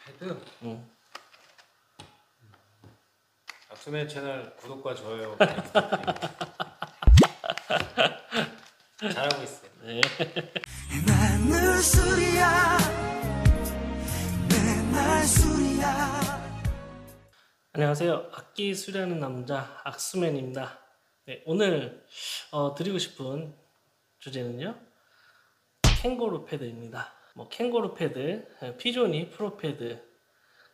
패드? 응. 악수맨 채널 구독과 좋아요 많이 부탁드립니다. 잘하고 있어요. 네. 맨날 술이야 맨날 술이야. 안녕하세요. 악기 수리하는 남자 악수맨입니다. 네, 오늘 드리고 싶은 주제는요, 캥거루 패드입니다. 뭐 캥거루 패드, 피조니, 프로 패드,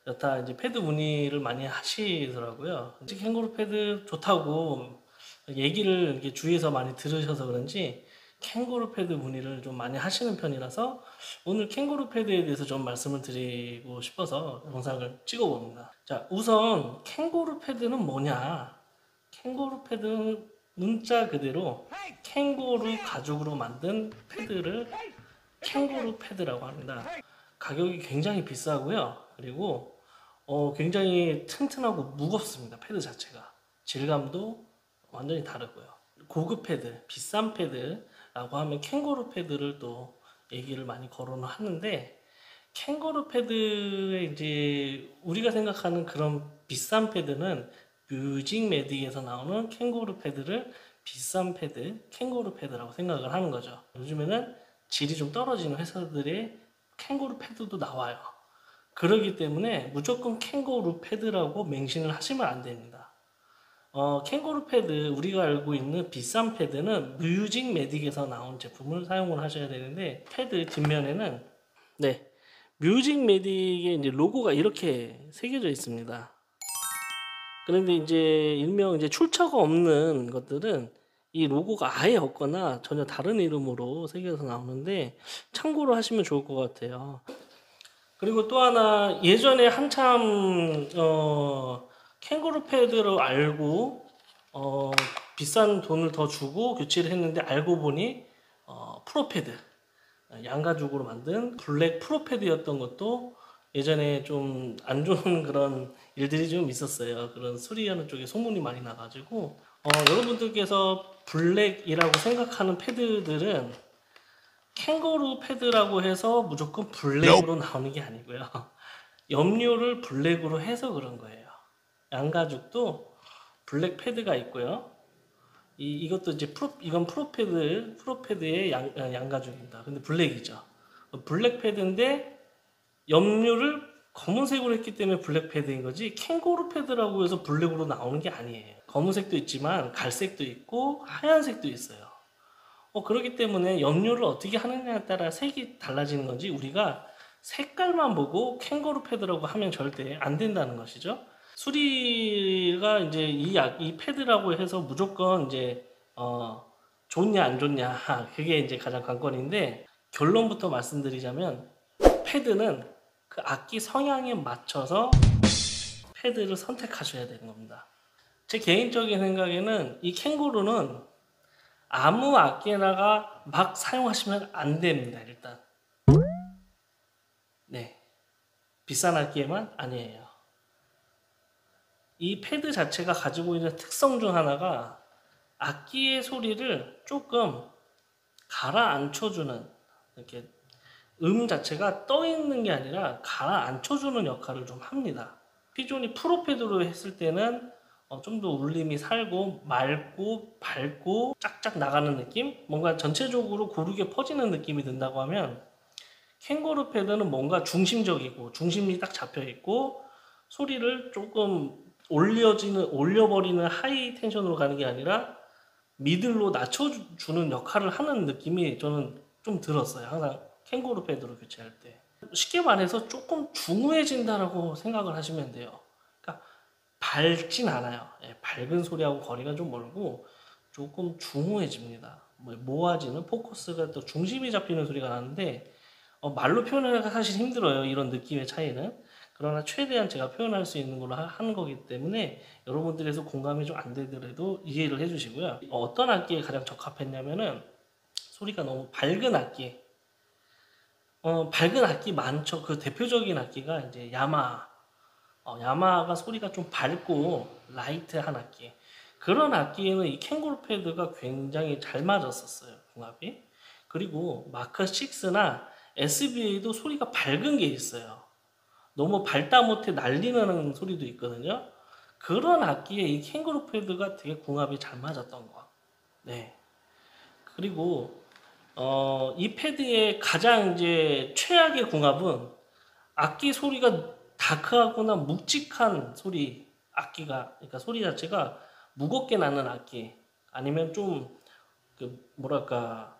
여타 이제 패드 문의를 많이 하시더라고요. 캥거루 패드 좋다고 얘기를 이렇게 주위에서 많이 들으셔서 그런지 캥거루 패드 문의를 좀 많이 하시는 편이라서 오늘 캥거루 패드에 대해서 좀 말씀을 드리고 싶어서 영상을 찍어봅니다. 자, 우선 캥거루 패드는 뭐냐? 캥거루 패드는 문자 그대로 캥거루 가죽으로 만든 패드를 캥거루 패드라고 합니다. 가격이 굉장히 비싸고요. 그리고 굉장히 튼튼하고 무겁습니다. 패드 자체가. 질감도 완전히 다르고요. 고급 패드, 비싼 패드라고 하면 캥거루 패드를 또 얘기를 많이 거론을 하는데, 캥거루 패드에 이제 우리가 생각하는 그런 비싼 패드는 뮤직 매직에서 나오는 캥거루 패드를 비싼 패드, 캥거루 패드라고 생각을 하는 거죠. 요즘에는 질이 좀 떨어지는 회사들의 캥거루 패드도 나와요. 그러기 때문에 무조건 캥거루 패드라고 맹신을 하시면 안 됩니다. 캥거루 패드, 우리가 알고 있는 비싼 패드는 뮤직 매직에서 나온 제품을 사용을 하셔야 되는데, 패드 뒷면에는 뮤직 매직의 이제 로고가 이렇게 새겨져 있습니다. 그런데 이제 일명 이제 출처가 없는 것들은 이 로고가 아예 없거나 전혀 다른 이름으로 새겨서 나오는데 참고로 하시면 좋을 것 같아요. 그리고 또 하나, 예전에 한참 캥거루 패드로 알고 비싼 돈을 더 주고 교체를 했는데, 알고 보니 프로 패드, 양가죽으로 만든 블랙 프로 패드였던 것도 예전에 좀 안 좋은 그런 일들이 좀 있었어요. 그런 수리하는 쪽에 소문이 많이 나가지고 여러분들께서 블랙이라고 생각하는 패드들은 캥거루 패드라고 해서 무조건 블랙으로 나오는 게 아니고요. 염료를 블랙으로 해서 그런 거예요. 양가죽도 블랙 패드가 있고요. 이것도 이제 이건 프로 패드의 양가죽입니다. 근데 블랙이죠. 블랙 패드인데 염료를 검은색으로 했기 때문에 블랙 패드인 거지, 캥거루 패드라고 해서 블랙으로 나오는 게 아니에요. 검은색도 있지만 갈색도 있고 하얀색도 있어요. 그렇기 때문에 염료를 어떻게 하느냐에 따라 색이 달라지는 건지, 우리가 색깔만 보고 캥거루 패드라고 하면 절대 안 된다는 것이죠. 수리가 이제 이 패드라고 해서 무조건 이제 좋냐 안 좋냐, 그게 이제 가장 관건인데, 결론부터 말씀드리자면 패드는 그 악기 성향에 맞춰서 패드를 선택하셔야 되는 겁니다. 제 개인적인 생각에는 이 캥거루는 아무 악기에다가 막 사용하시면 안 됩니다. 일단 비싼 악기에만 아니에요. 이 패드 자체가 가지고 있는 특성 중 하나가 악기의 소리를 조금 가라앉혀주는, 이렇게 자체가 떠 있는 게 아니라 가라앉혀주는 역할을 좀 합니다. 피존이 프로 패드로 했을 때는 좀 더 울림이 살고 맑고 밝고 쫙쫙 나가는 느낌? 뭔가 전체적으로 고르게 퍼지는 느낌이 든다고 하면, 캥거루 패드는 뭔가 중심적이고 중심이 딱 잡혀있고 소리를 조금 올려버리는 하이 텐션으로 가는 게 아니라 미들로 낮춰주는 역할을 하는 느낌이 저는 좀 들었어요. 항상 캥거루 패드로 교체할 때. 쉽게 말해서 조금 중후해진다라고 생각을 하시면 돼요. 그러니까 밝진 않아요. 밝은 소리하고 거리가 좀 멀고 조금 중후해집니다. 모아지는, 포커스가 또 중심이 잡히는 소리가 나는데 말로 표현하기가 사실 힘들어요. 이런 느낌의 차이는. 그러나 최대한 제가 표현할 수 있는 걸로 하는 거기 때문에 여러분들에서 공감이 좀 안 되더라도 이해를 해주시고요. 어떤 악기에 가장 적합했냐면은, 소리가 너무 밝은 악기, 밝은 악기 많죠. 그 대표적인 악기가 이제 야마하가 소리가 좀 밝고 라이트한 악기, 그런 악기에는 이 캥거루 패드가 굉장히 잘 맞았었어요, 궁합이. 그리고 마크 6나 SBA도 소리가 밝은 게 있어요. 너무 밟다 못해 날리는 소리도 있거든요. 그런 악기에 이 캥거루 패드가 되게 궁합이 잘 맞았던 거. 네. 그리고 이 패드의 가장 이제 최악의 궁합은 악기 소리가 다크하거나 묵직한 소리, 악기가, 그러니까 소리 자체가 무겁게 나는 악기, 아니면 좀 뭐랄까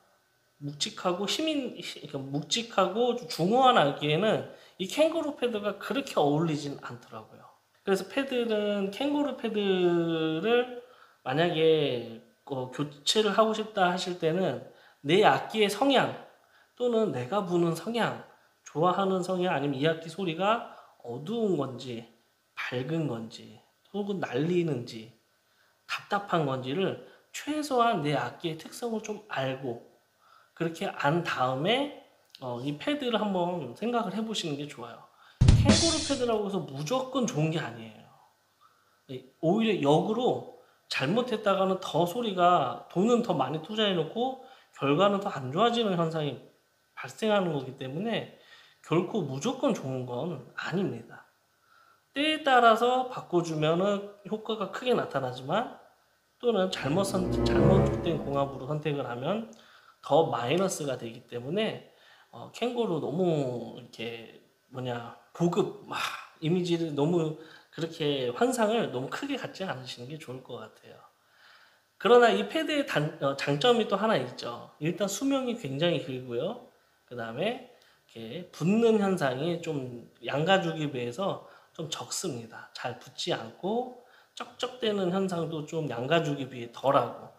묵직하고 그러니까 묵직하고 중후한 악기에는 이 캥거루 패드가 그렇게 어울리진 않더라고요. 그래서 패드는 캥거루 패드를 만약에 교체를 하고 싶다 하실 때는 내 악기의 성향 또는 내가 부는 성향, 좋아하는 성향, 아니면 이 악기 소리가 어두운 건지 밝은 건지 혹은 날리는지 답답한 건지를 최소한 내 악기의 특성을 좀 알고 그렇게 안 다음에 이 패드를 한번 생각을 해보시는 게 좋아요. 캥거루 패드라고 해서 무조건 좋은 게 아니에요. 오히려 역으로 잘못했다가는 더 소리가 돈은 더 많이 투자해놓고 결과는 더 안 좋아지는 현상이 발생하는 거기 때문에 결코 무조건 좋은 건 아닙니다. 때에 따라서 바꿔주면 효과가 크게 나타나지만 또는 잘못된 공합으로 선택을 하면 더 마이너스가 되기 때문에 캥거루 너무 이렇게 고급 이미지를 너무 그렇게 환상을 너무 크게 갖지 않으시는 게 좋을 것 같아요. 그러나 이 패드의 장점이 또 하나 있죠. 일단 수명이 굉장히 길고요. 그 다음에 이렇게 붙는 현상이 좀 양가죽에 비해서 좀 적습니다. 잘 붙지 않고 쩍쩍대는 현상도 좀 양가죽에 비해 덜하고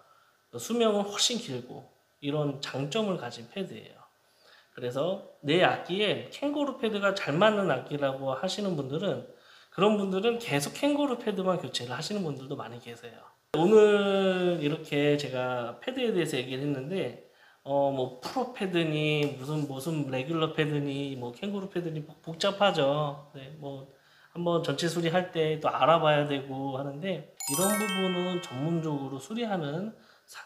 수명은 훨씬 길고 이런 장점을 가진 패드예요. 그래서 내 악기에 캥거루 패드가 잘 맞는 악기라고 하시는 분들은 그런 분들은 계속 캥거루 패드만 교체를 하시는 분들도 많이 계세요. 오늘 이렇게 제가 패드에 대해서 얘기를 했는데 뭐 프로 패드니 무슨 레귤러 패드니 뭐 캥거루 패드니 복잡하죠. 네, 뭐 한번 전체 수리할 때 또 알아봐야 되고 하는데 이런 부분은 전문적으로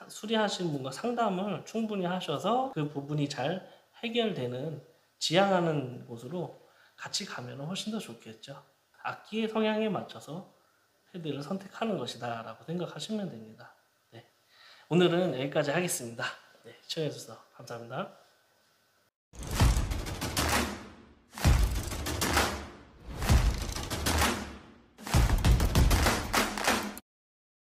수리하신 분과 상담을 충분히 하셔서 그 부분이 잘 해결되는 지향하는 곳으로 같이 가면 훨씬 더 좋겠죠. 악기의 성향에 맞춰서 패드를 선택하는 것이다 라고 생각하시면 됩니다. 네. 오늘은 여기까지 하겠습니다. 네, 시청해주셔서 감사합니다.